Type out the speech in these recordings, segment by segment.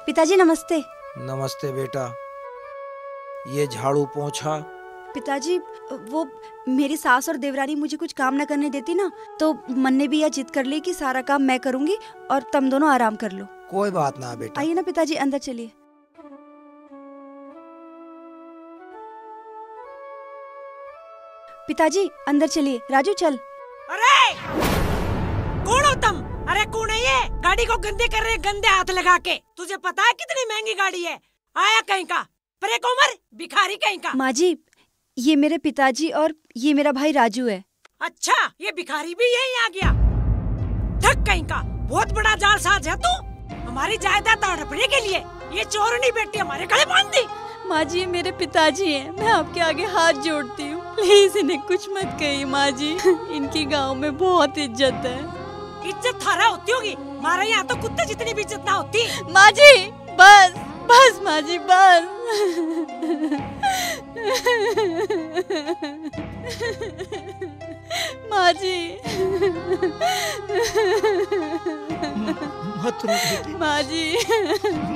पिताजी नमस्ते। नमस्ते बेटा। ये झाड़ू पोंछा। पिताजी वो मेरी सास और देवरानी मुझे कुछ काम न करने देती ना, तो मन ने भी यह जिद कर ली कि सारा काम मैं करूंगी और तुम दोनों आराम कर लो। कोई बात ना बेटा। आइए ना पिताजी, अंदर चलिए। पिताजी अंदर चलिए। राजू चल। अरे कौन हो तुम? अरे कौन है ये? गाड़ी को गंदे कर रहे, गंदे हाथ लगा के। तुझे पता है कितनी महंगी गाड़ी है? आया कहीं का परे कोमर भिखारी कहीं का। माँ जी, ये मेरे पिताजी और ये मेरा भाई राजू है। अच्छा, ये भिखारी भी यहीं आ गया? ठग कहीं का, बहुत बड़ा जाल साज है तू। हमारी जायदाद हड़पने के लिए ये चोरनी बेटी हमारे गले बांध दी। माँ जी, ये मेरे पिताजी हैं, मैं आपके आगे हाथ जोड़ती हूँ, प्लीज इन्हें कुछ मत कहिए माँ जी। इनकी गांव में बहुत इज्जत है। इज्जत थारा होती होगी, हमारे यहाँ तो कुत्ते जितनी भी इज्जत ना होती। माँ जी बस बस माँ जी बस। माँ जी मत रो बेटी। माँ जी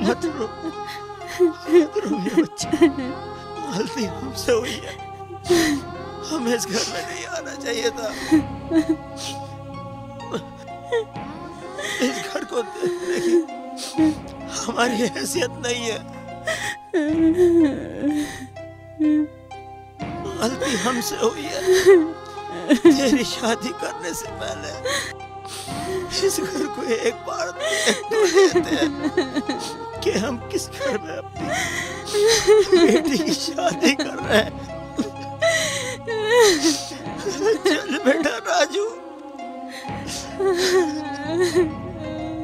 मत रो, मत रो मेरे बच्चे। गलती हमसे हुई है, हमें इस घर में नहीं आना चाहिए था। इस घर को देखने की हमारी हैसियत नहीं है। गलती हमसे हुई है। तेरी शादी करने से पहले इस घर को एक बार देख तो लेते हैं कि हम किस घर में अपनी बेटी की शादी कर रहे हैं। चल बेटा राजू।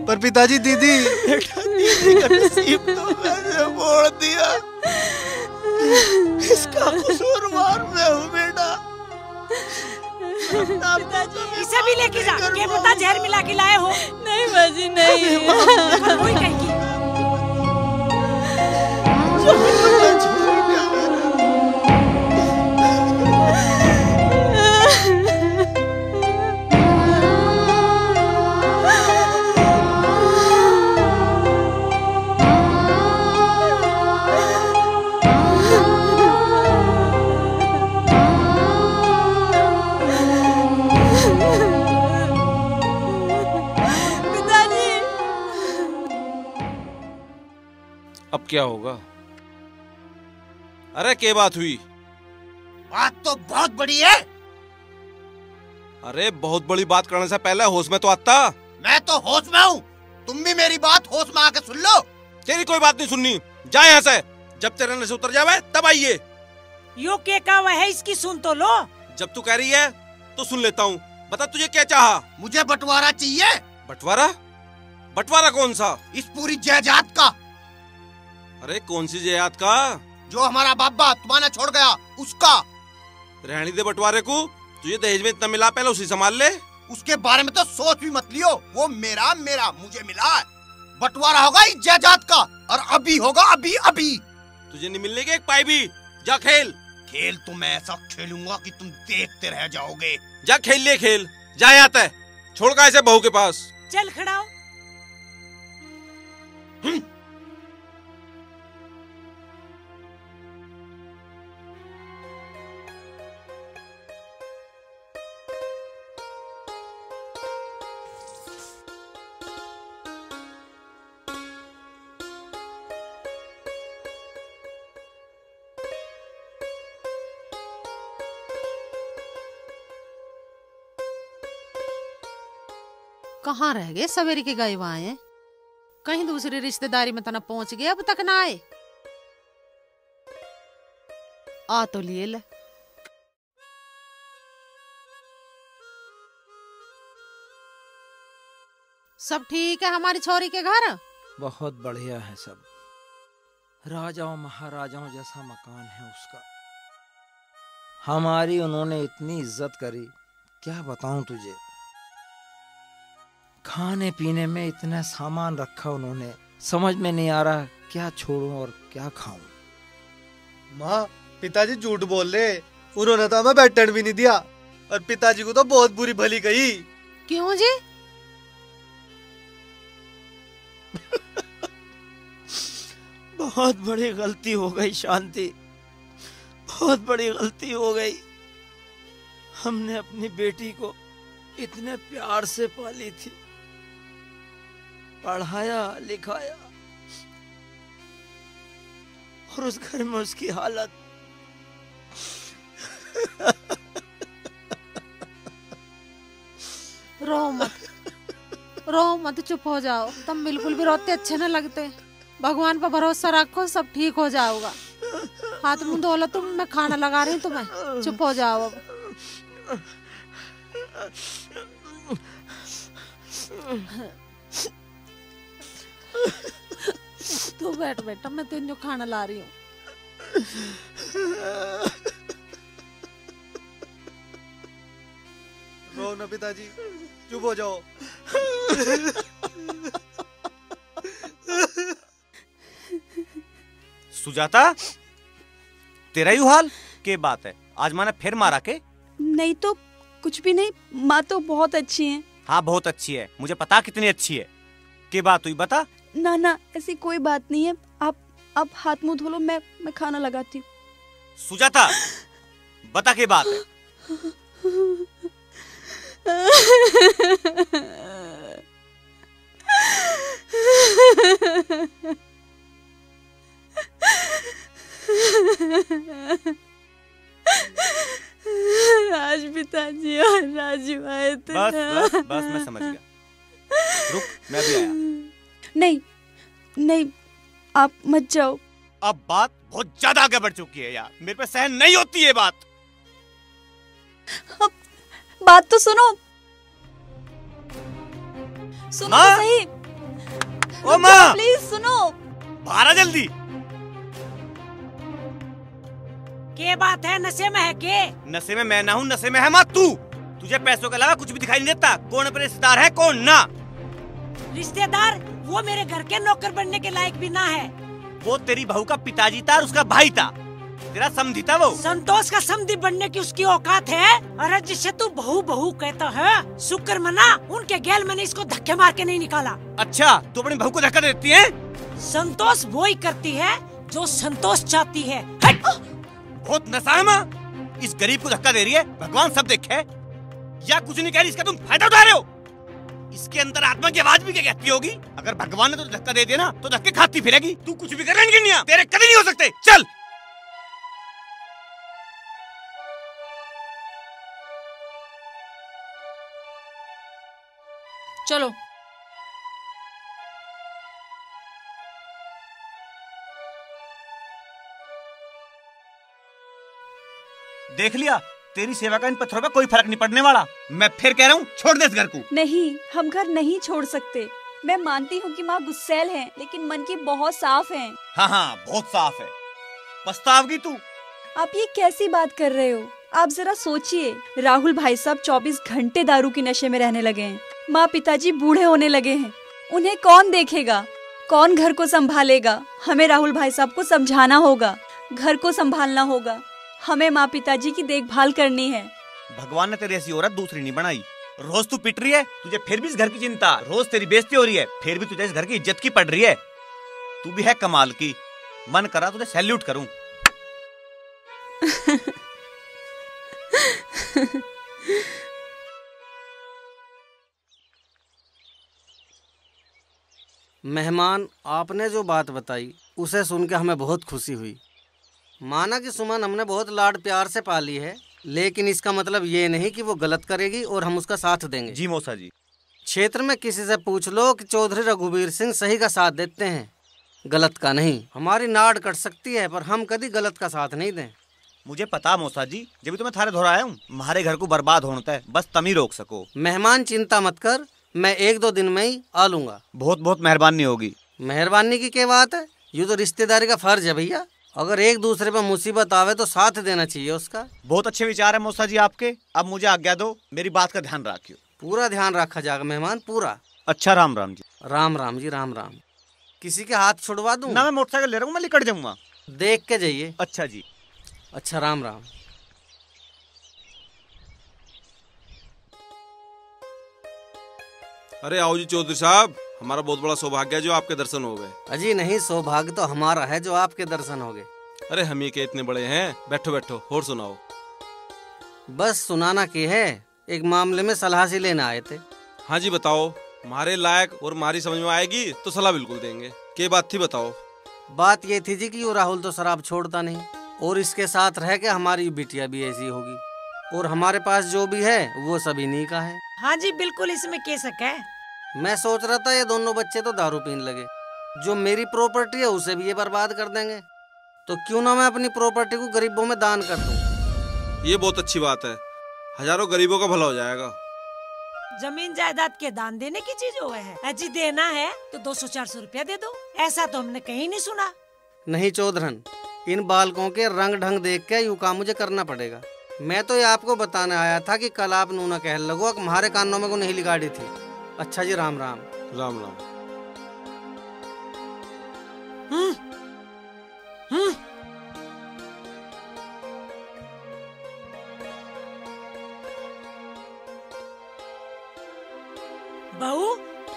पर पिताजी दीदी। बेटा दीदी का नसीब तो मैंने मोड़ दिया, इसका कसूरवार मैं हूँ बेटा। इसे भी लेके जा, क्या पता जहर मिला के लाए हो। नहीं बाजी नहीं। वही कहेगी। अब क्या होगा? अरे क्या बात हुई? बात तो बहुत बड़ी है। अरे बहुत बड़ी बात करने से पहले होश में तो आता। मैं तो होश में हूँ, तुम भी मेरी बात होश में आके सुन लो। तेरी कोई बात नहीं सुननी, जा यहाँ से। जब तेरे नशे उतर जावे तब आइए। यो क्या कहा है, इसकी सुन तो लो। जब तू कह रही है तो सुन लेता हूँ। बता तुझे क्या चाहा? मुझे बंटवारा चाहिए। बंटवारा? बंटवारा कौन सा? इस पूरी जायदाद का। अरे कौन सी जायदाद का? जो हमारा बाबा तुम्हारा छोड़ गया उसका। रहने दे बंटवारे को, तुझे दहेज में इतना मिला, पहले उसी संभाल ले। उसके बारे में तो सोच भी मत लियो, वो मेरा मेरा मुझे मिला है। बंटवारा होगा इस जायदाद का, और अभी होगा, अभी अभी। तुझे नहीं मिलने के एक पाई भी। जा खेल। खेल तो मैं ऐसा खेलूंगा कि तुम देखते रह जाओगे। जा खेल ले खेल, जा आता है। छोड़ का ऐसे बहू के पास। चल खड़ा हो। कहाँ रह गए सवेरे के गए वहां हैं? कहीं दूसरी रिश्तेदारी में तना पहुंच गए, अब तक ना आए। आ तो लिए ले। सब ठीक है हमारी छोरी के घर? बहुत बढ़िया है सब। राजाओं महाराजाओं जैसा मकान है उसका। हमारी उन्होंने इतनी इज्जत करी, क्या बताऊं तुझे। खाने पीने में इतना सामान रखा उन्होंने, समझ में नहीं आ रहा क्या छोड़ूं और क्या खाऊं। माँ, पिताजी झूठ बोल रहे, उन्होंने तो हमें बैठने भी नहीं दिया, और पिताजी को तो बहुत बुरी भली कही। क्यों जी? बहुत बड़ी गलती हो गई शांति, बहुत बड़ी गलती हो गई। हमने अपनी बेटी को इतने प्यार से पाली थी, पढ़ाया लिखाया, और उस घर में उसकी हालत। रो मत, चुप हो जाओ। तुम बिल्कुल भी रोते अच्छे न लगते। भगवान पर भरोसा रखो, सब ठीक हो जाओगा। हाथ मुंह धो लो तुम, मैं खाना लगा रही हूँ तुम्हें। चुप हो जाओ अब। तू बैठ बेटा, मैं तुझे खाना ला रही हूँ। रो ना पिताजी, चुप हो जाओ। सुजाता, तेरा ही हाल के बात है? आज माँ ने फिर मारा के? नहीं तो कुछ भी नहीं, माँ तो बहुत अच्छी है। हाँ बहुत अच्छी है, मुझे पता कितनी अच्छी है। के बात हुई बता। ना ना ऐसी कोई बात नहीं है, आप हाथ मुंह धो लो, मैं खाना लगाती हूँ। सुजाता बता के बात है। आज पिताजी और राजू आए थे। बस मैं समझ गया। रुक, मैं भी आया। नहीं आप मत जाओ। अब बात बहुत ज्यादा आगे बढ़ चुकी है यार, मेरे पे सहन नहीं होती ये बात। अब बात तो सुनो तो सही। ओ माँ प्लीज सुनो। बाहर आ जल्दी। के बात है? नशे में है के? नशे में मैं ना हूँ, नशे में है माँ तू। तुझे पैसों के अलावा कुछ भी दिखाई नहीं देता। कौन अपने रिश्तेदार है कौन ना? रिश्तेदार? वो मेरे घर के नौकर बनने के लायक भी ना है। वो तेरी बहू का पिताजी था और उसका भाई था, तेरा समधी था वो। संतोष का समधी बनने की उसकी औकात है? अरे जिसे तू बहू बहू कहता है, शुक्र मना उनके गैल मैंने इसको धक्के मार के नहीं निकाला। अच्छा तू अपनी बहू को धक्का देती है? संतोष वो ही करती है जो संतोष चाहती है। बहुत नशा है माँ, इस गरीब को धक्का दे रही है, भगवान सब देखे। या कुछ नहीं कह रही, इसका तुम फायदा उठा रहे हो। इसके अंदर आत्मा की आवाज भी क्या कहती होगी? अगर भगवान ने तुझे धक्का दे दिया ना तो धक्के खाती फिरेगी। तू कुछ भी कर रही है, तेरे कभी नहीं हो सकते। चल चलो। देख लिया, तेरी सेवा का इन पत्थरों पे कोई फर्क नहीं पड़ने वाला। मैं फिर कह रहा हूँ छोड़ दे इस घर को। नहीं, हम घर नहीं छोड़ सकते। मैं मानती हूँ कि माँ गुस्सैल हैं, लेकिन मन की बहुत साफ हैं। हाँ बहुत साफ है। पछताओगी तू। आप ये कैसी बात कर रहे हो? आप जरा सोचिए, राहुल भाई साहब 24 घंटे दारू के नशे में रहने लगे हैं। माँ पिताजी बूढ़े होने लगे हैं, उन्हें कौन देखेगा, कौन घर को संभालेगा? हमें राहुल भाई साहब को समझाना होगा, घर को संभालना होगा, हमें माँ पिताजी की देखभाल करनी है। भगवान ने तेरी ऐसी औरत दूसरी नहीं बनाई। रोज तू पिट रही है, तुझे फिर भी इस घर की चिंता। रोज तेरी बेइज्जती हो रही है, फिर भी तुझे इस घर की इज्जत की पड़ रही है। तू भी है कमाल की, मन करा तुझे सैल्यूट करूं। मेहमान, आपने जो बात बताई उसे सुन के हमें बहुत खुशी हुई। माना कि सुमन हमने बहुत लाड प्यार से पाली है, लेकिन इसका मतलब ये नहीं कि वो गलत करेगी और हम उसका साथ देंगे। जी मौसा जी। क्षेत्र में किसी से पूछ लो कि चौधरी रघुवीर सिंह सही का साथ देते हैं, गलत का नहीं। हमारी नाड़ कट सकती है पर हम कभी गलत का साथ नहीं दें। मुझे पता मौसा जी, जब भी तो मैं थारे दोहराया हूँ, हमारे घर को बर्बाद होना है, बस तुम ही रोक सको। मेहमान चिंता मत कर, मैं 1-2 दिन में ही आ लूंगा। बहुत बहुत मेहरबानी होगी। मेहरबानी की क्या बात है, ये तो रिश्तेदारी का फर्ज है भैया। अगर एक दूसरे पर मुसीबत आवे तो साथ देना चाहिए उसका। बहुत अच्छे विचार है मौसा जी आपके। अब मुझे आज्ञा दो, मेरी बात का ध्यान रखियो। पूरा ध्यान रखा जाएगा मेहमान, पूरा। अच्छा राम राम जी। राम राम जी, राम राम। किसी के हाथ छुड़वा दूं? ना, मैं मोटरसाइकिल ले रहा हूँ, मैं निकट जाऊंगा। देख के जाइए। अच्छा जी। अच्छा, राम राम। अरे आओ जी चौधरी साहब, हमारा बहुत बड़ा सौभाग्य है जो आपके दर्शन हो गए। अजी नहीं, सौभाग्य तो हमारा है जो आपके दर्शन हो गए। अरे हम ही के इतने बड़े हैं। बैठो बैठो और सुनाओ। बस सुनाना की है, एक मामले में सलाह से लेने आए थे। हाँ जी बताओ, हमारे लायक और हमारी समझ में आएगी तो सलाह बिल्कुल देंगे। क्या बात थी बताओ। बात ये थी जी कि वो राहुल तो शराब छोड़ता नहीं और इसके साथ रह के हमारी बिटिया भी ऐसी होगी और हमारे पास जो भी है वो सब इन्हीं का है। हाँ जी बिल्कुल, इसमें क्या शक है। मैं सोच रहा था ये दोनों बच्चे तो दारू पीने लगे, जो मेरी प्रॉपर्टी है उसे भी ये बर्बाद कर देंगे, तो क्यों ना मैं अपनी प्रॉपर्टी को गरीबों में दान कर दूं। ये बहुत अच्छी बात है, हजारों गरीबों का भला हो जाएगा। जमीन जायदाद के दान देने की चीज हो है। अजी देना है तो 200-400 रुपया दे दो, ऐसा तो हमने कहीं नहीं सुना। नहीं चौधरन, इन बालकों के रंग ढंग देख के यूं काम मुझे करना पड़ेगा। मैं तो ये आपको बताने आया था कि कल आप नूना कह लगो तुम्हारे कानों में को नहीं गाड़ी थी। अच्छा जी, राम राम। राम राम। बहू,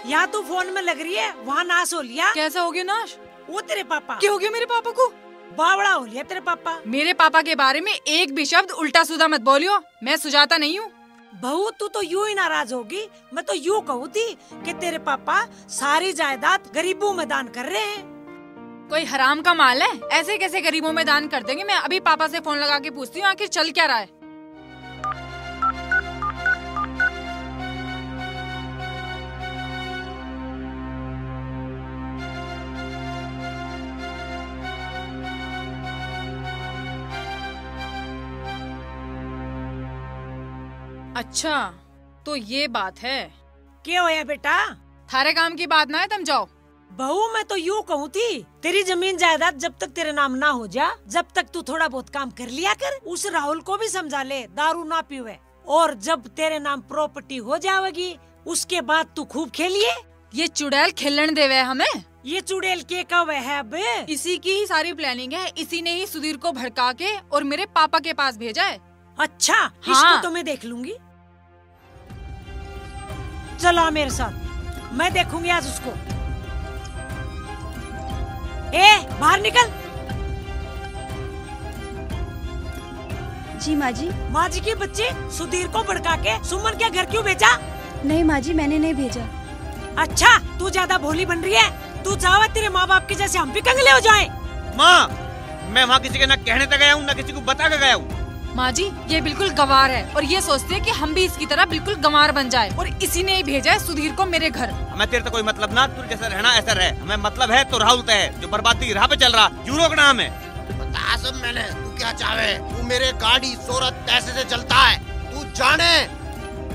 यहाँ तो फोन में लग रही है, वहाँ नाश हो लिया। कैसा हो गया नाश? वो तेरे पापा। क्या हो गया मेरे पापा को? बावड़ा हो लिया तेरे पापा। मेरे पापा के बारे में एक भी शब्द उल्टा सीधा मत बोलियो, मैं सुजाता नहीं हूँ। बहू तू तो यूं ही नाराज होगी, मैं तो यूं कहूँ थी कि तेरे पापा सारी जायदाद गरीबों में दान कर रहे हैं। कोई हराम का माल है, ऐसे कैसे गरीबों में दान कर देंगे? मैं अभी पापा से फोन लगा के पूछती हूँ आखिर चल क्या रहा है। अच्छा तो ये बात है। क्या होया बेटा? थारे काम की बात ना है, तुम जाओ। बहू मैं तो यूँ कहूँ थी, तेरी जमीन जायदाद जब तक तेरे नाम ना हो जा, जब तक तू थोड़ा बहुत काम कर लिया कर। उस राहुल को भी समझा ले दारू ना पीवे, और जब तेरे नाम प्रॉपर्टी हो जाएगी उसके बाद तू खूब खेलिए। ये चुड़ैल खेलने देवे हमें। ये चुड़ैल के कब है अब? इसी की ही सारी प्लानिंग है, इसी ने ही सुधीर को भड़का के और मेरे पापा के पास भेजा है। अच्छा हाँ। इसको तो मैं देख लूंगी। चलो मेरे साथ, मैं देखूंगी आज उसको। ए बाहर निकल। जी माँ जी। माँ जी के बच्चे सुधीर को भड़का के सुमन के घर क्यों भेजा? नहीं माँ जी, मैंने नहीं भेजा। अच्छा तू ज्यादा भोली बन रही है, तू चाहे तेरे माँ बाप के जैसे हम भी कंगले हो जाएं। माँ, मैं वहाँ किसी के न कहने तक गया हूँ न किसी को बता कर गया हूँ। माँ जी ये बिल्कुल गंवार है और ये सोचते हैं कि हम भी इसकी तरह बिल्कुल गंवार बन जाए, और इसी ने ही भेजा है सुधीर को मेरे घर। हमें तेरे तो कोई मतलब ना, तू जैसा रहना ऐसा रहे। हमें मतलब है तो राहुल तय है जो बर्बादी की राह पे चल रहा, यूरो का नाम है। बता सब मैंने, तू क्या चाहे? तू मेरे गाड़ी शोहरत पैसे से चलता है, तू जाने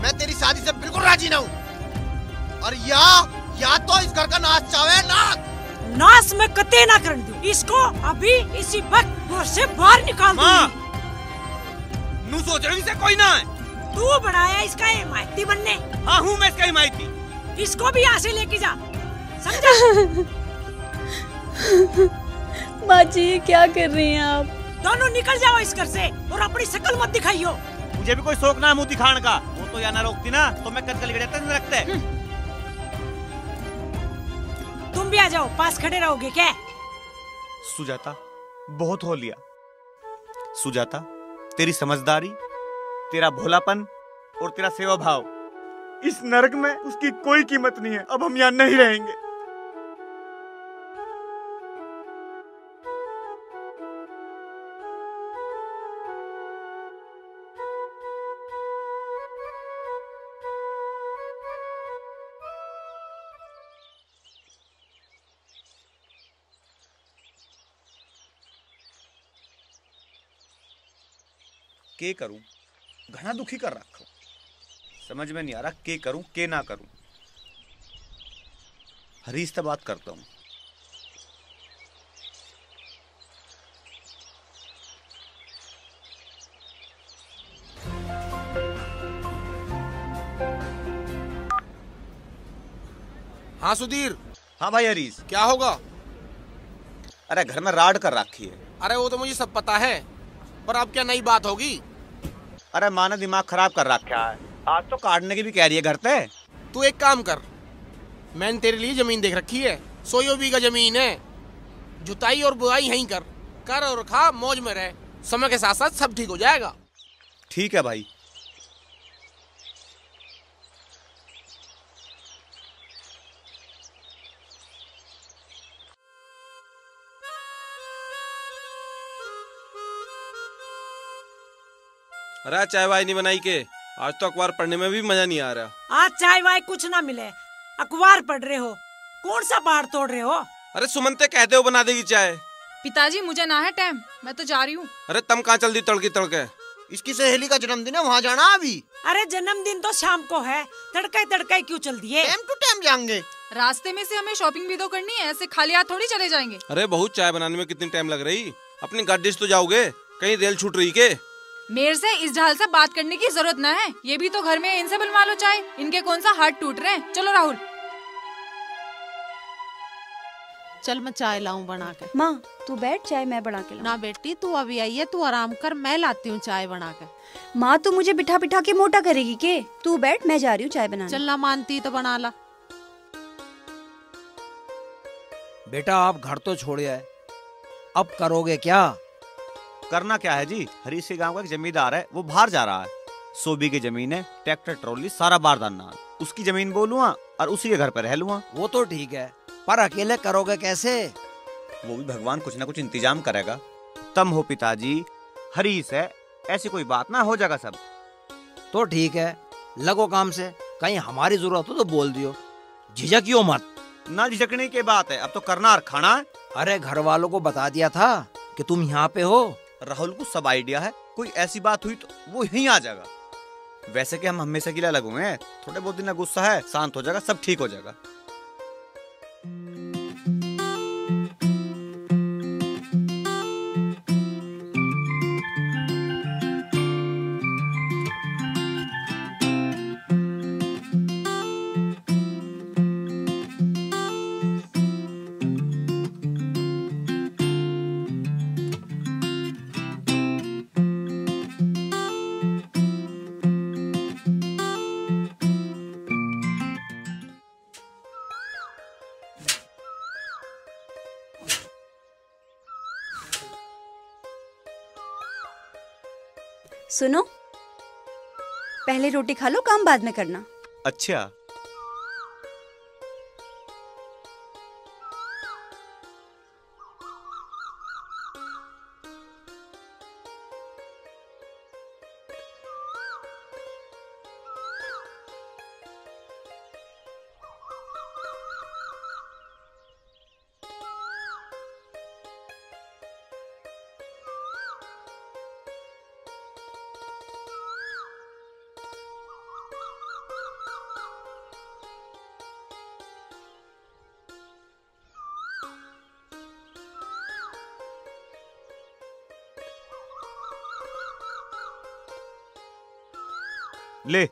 मैं तेरी शादी से बिल्कुल राजी ना हूँ। और या तो इस घर का नाश चाहे नाश मैं कतई ना कर दूं। इसको अभी इसी वक्त घर से बाहर निकाल दूंगी। नू सोच रही से कोई ना है। तू बनाया इसका हिमायती बनने। हाँ हूँ मैं इसका हिमायती। इसको भी यहाँ से लेके जा, समझा? माँ जी क्या कर रही हैं आप? दोनों निकल जाओ इस घर से और अपनी शक्ल मत दिखाइयो। मुझे भी कोई शौक ना है मुँह दिखाने का। वो तो यहाँ ना रोकती ना तो मैं कल रखते। तुम भी आ जाओ, पास खड़े रहोगे क्या? सुजाता बहुत हो लिया। सुजाता तेरी समझदारी, तेरा भोलापन और तेरा सेवा भाव, इस नरक में उसकी कोई कीमत नहीं है। अब हम यहाँ नहीं रहेंगे। के करूं, घना दुखी कर रखो। समझ में नहीं आ रहा के करूं के ना करूं। हरीश से बात करता हूं। हाँ सुधीर। हाँ भाई हरीश। क्या होगा? अरे घर में राड कर रखी है। अरे वो तो मुझे सब पता है, पर अब क्या नई बात होगी? अरे माँ ने दिमाग खराब कर रखा है। आज तो काटने की भी कह रही है घर पे। तू एक काम कर, मैंने तेरे लिए जमीन देख रखी है, 100 बीघा जमीन है। जुताई और बुआई यहीं कर और खा, मौज में रह। समय के साथ साथ सब ठीक हो जाएगा। ठीक है भाई। अरे चाय वाय नहीं बनाई के? आज तो अखबार पढ़ने में भी मजा नहीं आ रहा। आज चाय वाय कुछ ना मिले, अखबार पढ़ रहे हो। कौन सा पहाड़ तोड़ रहे हो? अरे सुमनते कहते हो बना देगी चाय। पिताजी मुझे ना है टाइम, मैं तो जा रही हूँ। अरे तम कहाँ चल दी तड़के तड़के? इसकी सहेली का जन्मदिन है, वहाँ जाना अभी। अरे जन्मदिन तो शाम को है, तड़के क्यों चल दिए? टाइम टू टाइम जाएंगे। रास्ते में से हमें शॉपिंग भी तो करनी है, ऐसे खाली हाथ थोड़ी चले जाएंगे। अरे बहुत चाय बनाने में कितनी टाइम लग रही? अपनी गाड़ी से तो जाओगे, कहीं रेल छूट रही के? मेरे से इस ढाल से बात करने की जरूरत ना है। ये भी तो घर में, इनसे बनवा लो चाय। इनके कौन सा हाथ टूट रहे हैं। चलो राहुल। चल मैं चाय लाऊं बना के। माँ तू बैठ, चाय मैं बना के लाऊं। ना बेटी तू अभी आई है, तू आराम कर, मैं लाती हूँ चाय बना के। माँ तू मुझे बिठा बिठा के मोटा करेगी के? तू बैठ, मैं जा रही हूँ चाय बनाने। चल ना मानती तो बना ला। बेटा आप घर तो छोड़े है, अब करोगे क्या? करना क्या है जी, हरीश के गांव का एक जमींदार है, वो बाहर जा रहा है। 100 बीघे जमीन है, ट्रैक्टर ट्रॉली सारा बारदान नाल। उसकी जमीन बोलूंगा और उसी के घर पर रह लूंगा। वो तो ठीक है, पर अकेले करोगे कैसे? वो भी भगवान कुछ ना कुछ इंतजाम करेगा। तम हो पिताजी, हरीश है, ऐसी कोई बात ना, हो जाएगा सब। तो ठीक है, लगो काम से। कहीं हमारी जरूरत हो तो बोल दियो, झिझकियो मत। ना झिझकने की बात है, अब तो करना और खाना है। अरे घर वालों को बता दिया था कि तुम यहाँ पे हो। राहुल को सब आइडिया है, कोई ऐसी बात हुई तो वो यहीं आ जाएगा। वैसे कि हम हमेशा के लिए अलग हुए हैं, थोड़े बहुत दिन का गुस्सा है, शांत हो जाएगा, सब ठीक हो जाएगा। सुनो, पहले रोटी खा लो, काम बाद में करना। अच्छा। ले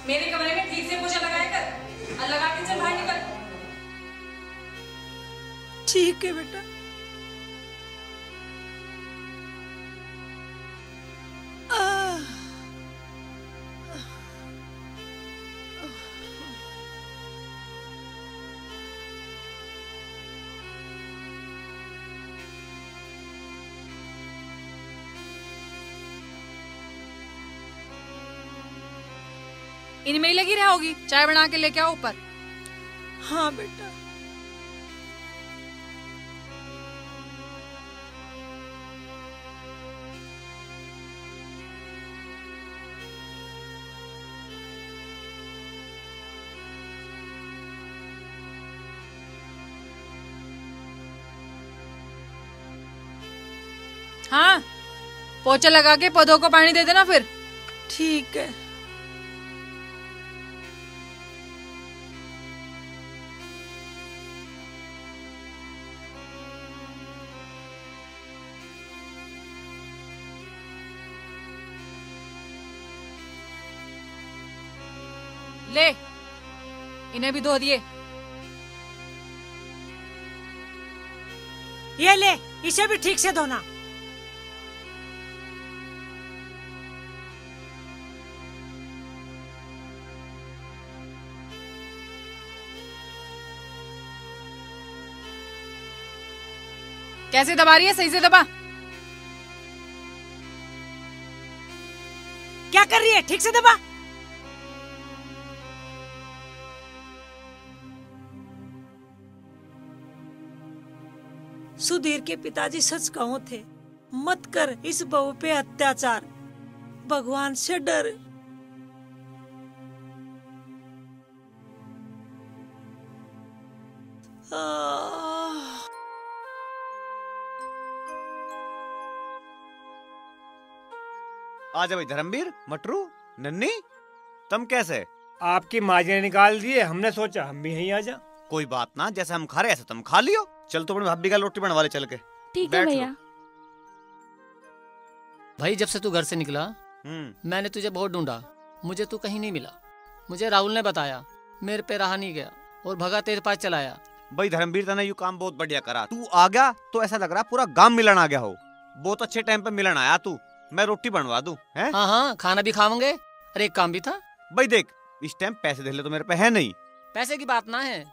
मेरे कमरे में ठीक से पोछा लगाया कर और लगा के चल बाहर निकल। ठीक है बेटा। इनमें ही लगी रहोगी, चाय बना के लेके आओ ऊपर। हाँ बेटा। हाँ पोछा लगा के पौधों को पानी दे देना फिर। ठीक है। ले, इन्हें भी धो दिए। ये ले, इसे भी ठीक से धोना। कैसे दबा रही है? सही से दबा। क्या कर रही है? ठीक से दबा। सुधीर के पिताजी सच कहो थे, मत कर इस बहू पे अत्याचार, भगवान से डर। आजा भाई धर्मवीर, मटरू, नन्नी, तुम कैसे? आपकी माँ जी ने निकाल दिए, हमने सोचा हम भी यहीं आ जा। कोई बात ना, जैसे हम खा रहे ऐसे तुम खा लियो। चल तो अपने भाभी का रोटी बनवा ले चल के। ठीक है भैया। भाई जब से तू घर से निकला मैंने तुझे बहुत ढूंढा, मुझे तू कहीं नहीं मिला। मुझे राहुल ने बताया, मेरे पे रहा नहीं गया और भगा तेरे पास चलाया। भाई धर्मवीर तने यू काम बहुत बढ़िया करा। तू आ गया तो ऐसा लग रहा पूरा गांव मिलन आ गया हो। बहुत अच्छे टाइम पे मिलन आया तू। मैं रोटी बनवा दूं? हैं? हाँ हाँ, खाना भी खाओगे। अरे एक काम भी था। भाई देख, इस टाइम पैसे दे ले तो मेरे पे है नहीं। पैसे की बात ना है,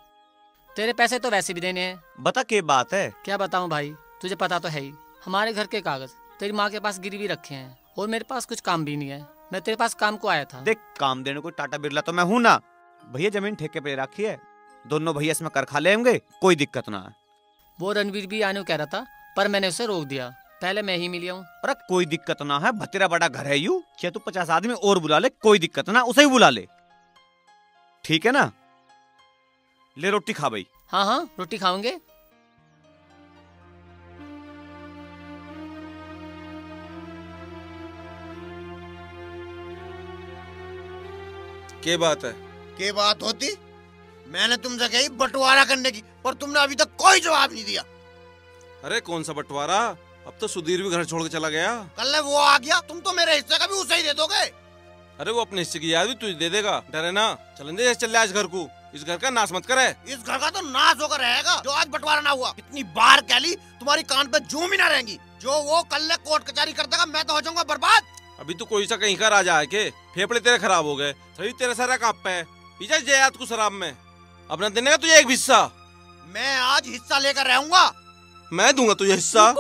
तेरे पैसे तो वैसे भी देने हैं। बता क्या बात है? क्या बताऊं भाई, तुझे पता तो है ही। हमारे घर के कागज तेरी माँ के पास गिरवी रखे हैं और मेरे पास कुछ काम भी नहीं है। मैं तेरे पास काम को आया था। देख, काम देने को टाटा बिरला तो मैं हूँ ना। भैया जमीन ठेके पे रखी है, दोनों भैया इसमें कर खा लेंगे, कोई दिक्कत ना है। वो रणवीर भी आने को कह रहा था पर मैंने उसे रोक दिया। पहले मैं ही मिलिया हूँ। अरे कोई दिक्कत ना है, भतेरा बड़ा घर है यू। चाहे तू 50 आदमी और बुला ले, कोई दिक्कत ना, उसे ही बुला ले। ठीक है ना? ले रोटी खा भाई। हाँ हाँ, रोटी खाओगे। क्या बात है? क्या बात होती? मैंने तुमसे कही बंटवारा करने की, पर तुमने अभी तक कोई जवाब नहीं दिया। अरे कौन सा बंटवारा? अब तो सुधीर भी घर छोड़ के चला गया। कल वो आ गया, तुम तो मेरे हिस्से का भी उसे ही दे दोगे। अरे वो अपने हिस्से की याद भी तुझे दे देगा, डरे ना। चलेंगे चल आज घर को, इस घर का नाश मत करे। इस घर का तो नाश होकर रहेगा जो आज बंटवारा ना हुआ। इतनी बार कह ली, तुम्हारी कान पे जूं भी ना रहेंगी। जो वो कल कोर्ट कचहरी कर देगा, मैं तो हो जाऊंगा बर्बाद। अभी तो कोई सा कहीं का राजा है के? फेफड़े तेरे खराब हो गए, सही तेरा सारा कांप पे है। पीछे जयात को शराब में अपना देने का तुझे एक हिस्सा। मैं आज हिस्सा लेकर रहूंगा। मैं दूंगा तुझे हिस्सा।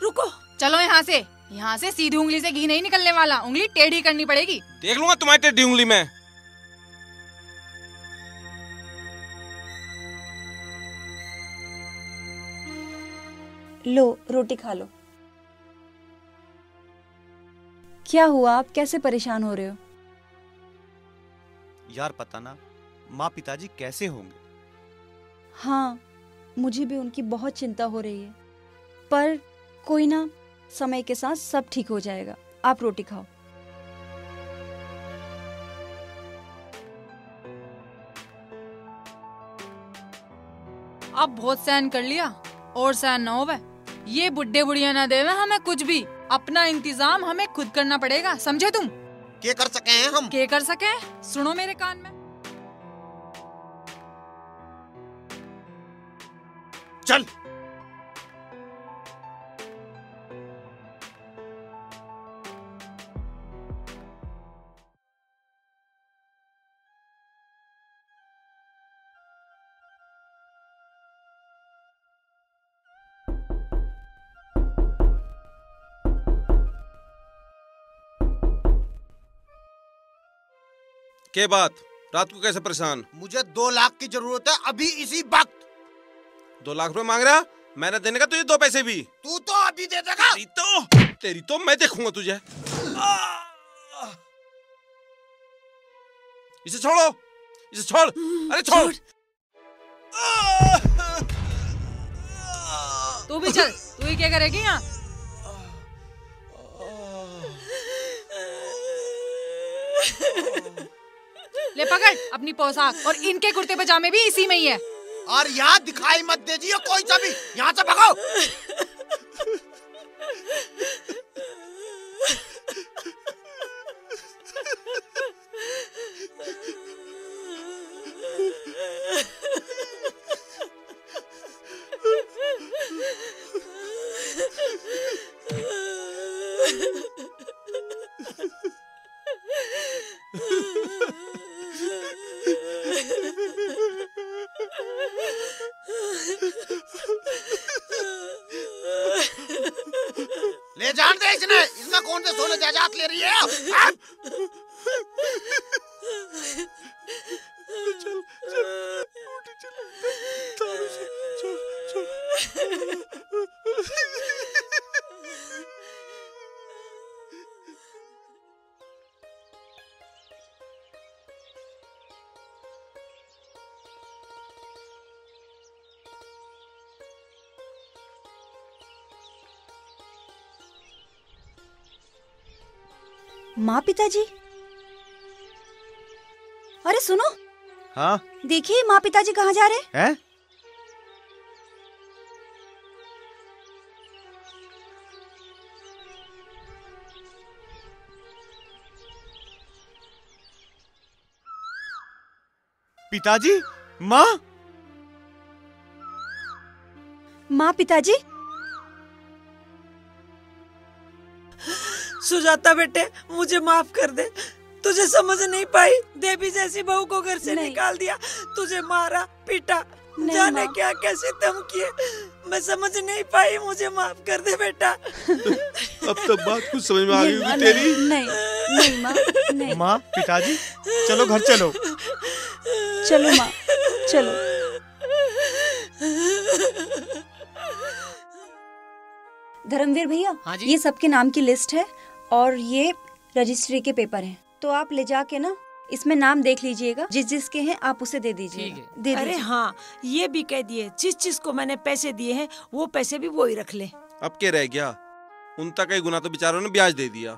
रुको। चलो यहाँ से सीधी उंगली से घी नहीं निकलने वाला, उंगली टेढ़ी करनी पड़ेगी। देख लूंगा तुम्हारी टेढ़ी उंगली में। लो रोटी खा लो। क्या हुआ, आप कैसे परेशान हो रहे हो? यार पता ना माँ पिताजी कैसे होंगे। हाँ, मुझे भी उनकी बहुत चिंता हो रही है, पर कोई ना, समय के साथ सब ठीक हो जाएगा। आप रोटी खाओ। अब बहुत सहन कर लिया और सहन ना होवे। ये बुड्ढे बुढ़िया ना देवे हमें कुछ भी। अपना इंतजाम हमें खुद करना पड़ेगा, समझे तुम? क्या कर सके हैं हम? क्या कर सके? सुनो मेरे कान में। चल। क्या बात, रात को कैसे परेशान? मुझे 2 लाख की जरूरत है अभी इसी वक्त। 2 लाख रुपए मांग रहा? मैंने देने का तुझे 2 पैसे भी। तू तो अभी दे देगा। तेरी तो मैं देखूंगा तुझे। इसे छोड़ो, इसे छोड़। अरे छोड़। तू भी चल, तू ही क्या करेगी यहाँ? ले पकड़ अपनी पोशाक, और इनके कुर्ते पजामे भी इसी में ही है। और यहाँ दिखाई मत दीजिए कोई सा भी, यहाँ से भगाओ। ले जान दे इसने, इसमें कौन से सोने जायदाद ले रही है? हाँ? चल माँ पिताजी, अरे सुनो। हाँ देखिए माँ पिताजी कहाँ जा रहे हैं? पिताजी, माँ। माँ पिताजी। सुजाता बेटे, मुझे माफ कर दे, तुझे समझ नहीं पाई। देवी जैसी बहू को घर से निकाल दिया, तुझे मारा पीटा, जाने क्या क्या सितम किए, मैं समझ नहीं पाई, मुझे माफ कर दे बेटा। अब तो बात कुछ समझ में आ गई होगी तेरी। नहीं माँ, नहीं। माँ पिताजी, चलो घर चलो। चलो माँ, चलो। धर्मवीर भैया, ये सबके नाम की लिस्ट है और ये रजिस्ट्री के पेपर हैं, तो आप ले जाके ना इसमें नाम देख लीजिएगा, जिस जिसके हैं आप उसे दे दीजिए। अरे हाँ, ये भी कह दिए जिस चीज को मैंने पैसे दिए हैं वो पैसे भी वो ही रख ले। अब क्या रह गया, उन तक कई गुना तो बेचारों ने ब्याज दे दिया।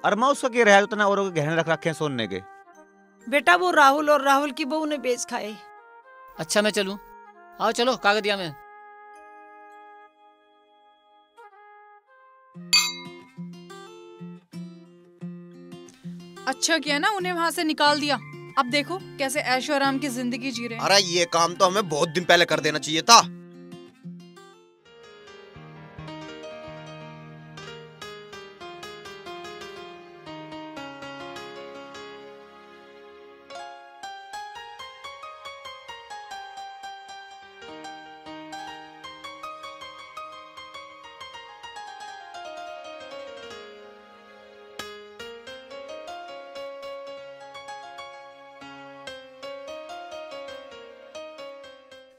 और माँ उसका क्या रहा है, उतना औरों के गहने रख रखे हैं सोने के। बेटा वो राहुल और राहुल की बहू ने बेच खाए। अच्छा मैं चलूं? आओ चलो कागदिया में। अच्छा किया ना उन्हें वहाँ से निकाल दिया, अब देखो कैसे ऐशो आराम की जिंदगी जी रहे हैं। अरे ये काम तो हमें बहुत दिन पहले कर देना चाहिए था।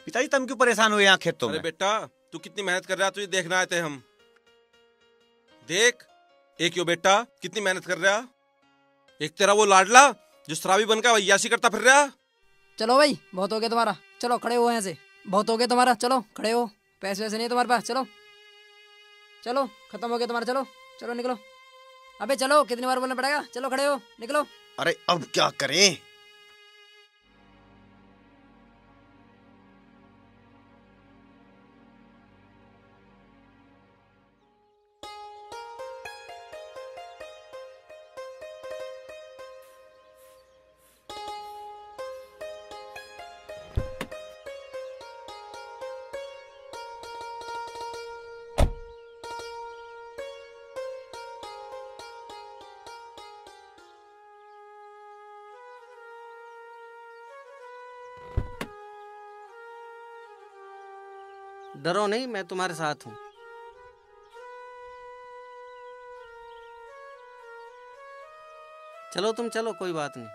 पिताजी तुम क्यों परेशान हुए यहाँ खेतों में? अरे बेटा तू कितनी मेहनत कर रहा है, तुझे देखना आए थे हम। देख एक यो बेटा कितनी मेहनत कर रहा, एक तेरा वो लाडला जो शराबी बनकर अय्याशी करता फिर रहा। चलो भाई बहुत हो गया तुम्हारा, चलो खड़े हो यहाँ से, बहुत हो गया तुम्हारा, चलो खड़े हो, पैसे वैसे नहीं तुम्हारे पास, चलो चलो खत्म हो गया तुम्हारा, चलो चलो निकलो। अबे चलो, कितनी बार बोलना पड़ेगा, चलो खड़े हो निकलो। अरे अब क्या करें? डरो नहीं, मैं तुम्हारे साथ हूँ। चलो तुम चलो, कोई बात नहीं।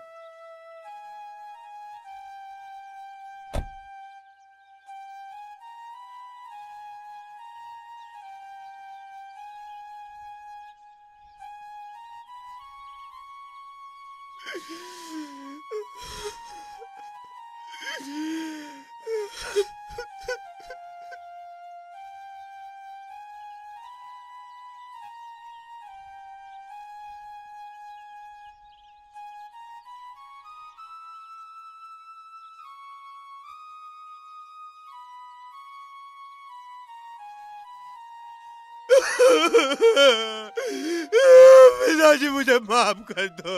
पिताजी मुझे माफ कर दो।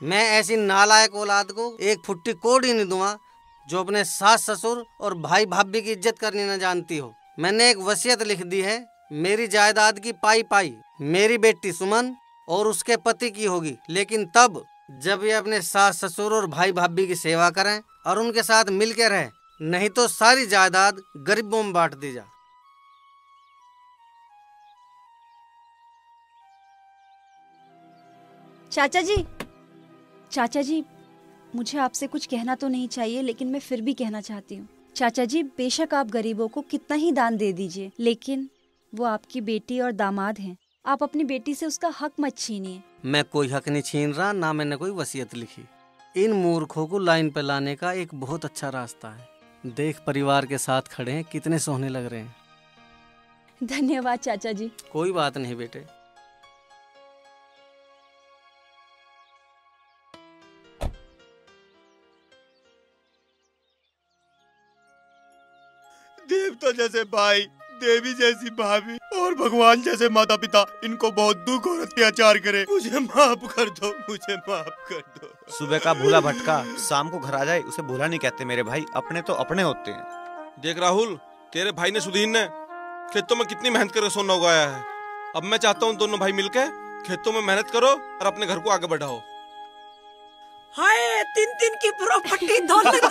मैं ऐसी नालायक औलाद को एक फुट्टी कोड़ ही नहीं दूंगा जो अपने सास ससुर और भाई भाभी की इज्जत करनी न जानती हो। मैंने एक वसीयत लिख दी है, मेरी जायदाद की पाई पाई मेरी बेटी सुमन और उसके पति की होगी, लेकिन तब जब ये अपने सास ससुर और भाई भाभी की सेवा करें और उनके साथ मिल के रहें, नहीं तो सारी जायदाद गरीबों में बांट दी जा। चाचा जी, मुझे आपसे कुछ कहना तो नहीं चाहिए, लेकिन मैं फिर भी कहना चाहती हूँ। चाचा जी, बेशक आप गरीबों को कितना ही दान दे दीजिए, लेकिन वो आपकी बेटी और दामाद हैं। आप अपनी बेटी से उसका हक मत छीनिए। मैं कोई हक नहीं छीन रहा, ना मैंने कोई वसीयत लिखी। इन मूर्खों को लाइन पे लाने का एक बहुत अच्छा रास्ता है। देख, परिवार के साथ खड़े हैं, कितने सोहने लग रहे हैं। धन्यवाद चाचा जी। कोई बात नहीं बेटे। देवता जैसे भाई, देवी जैसी भाभी और भगवान जैसे माता पिता इनको बहुत दुख और अत्याचार करे। मुझे माफ कर दो, मुझे माफ कर दो। सुबह का भूला भटका शाम को घर आ जाए उसे भूला नहीं कहते मेरे भाई, अपने तो अपने होते हैं। देख राहुल, तेरे भाई ने सुधीर ने खेतों में कितनी मेहनत करके सोना उगाया है। अब मैं चाहता हूँ दोनों भाई मिलकर खेतों में मेहनत करो और अपने घर को आगे बढ़ाओ। हाय, 3-3 की प्रॉपर्टी दौलत।